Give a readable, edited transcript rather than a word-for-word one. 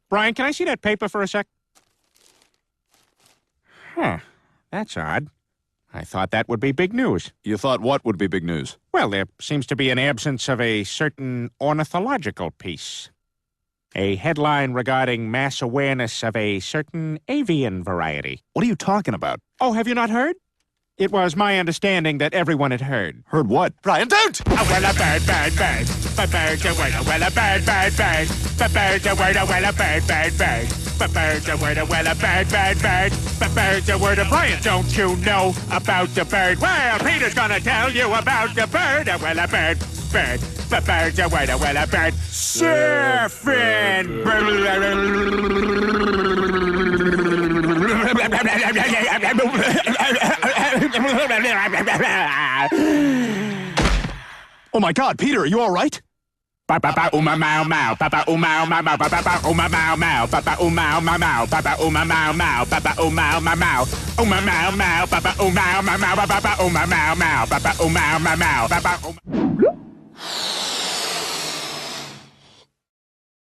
Brian, can I see that paper for a sec? Huh. That's odd. I thought that would be big news. You thought what would be big news? Well, there seems to be an absence of a certain ornithological piece. A headline regarding mass awareness of a certain avian variety. What are you talking about? Oh, have you not heard? It was my understanding that everyone had heard. Heard what? Brian, don't! Oh, well, a bird. A bird's a word, well, a bird. A bird's a word, well, a bird. A bird's a word, well, a bird. A bird's a word. Brian, don't you know about the bird? Well, Peter's gonna tell you about the bird. Well, a bird. A bird's a word, well, a bird. Surfing. Oh my God, Peter, are you all right? Papa uma mau mau, papa uma mau mau, papa uma mau mau, papa uma mau mau, papa uma mau mau, papa uma mau mau, uma mau mau, papa uma mau mau, papa uma mau mau, papa uma mau mau, papa.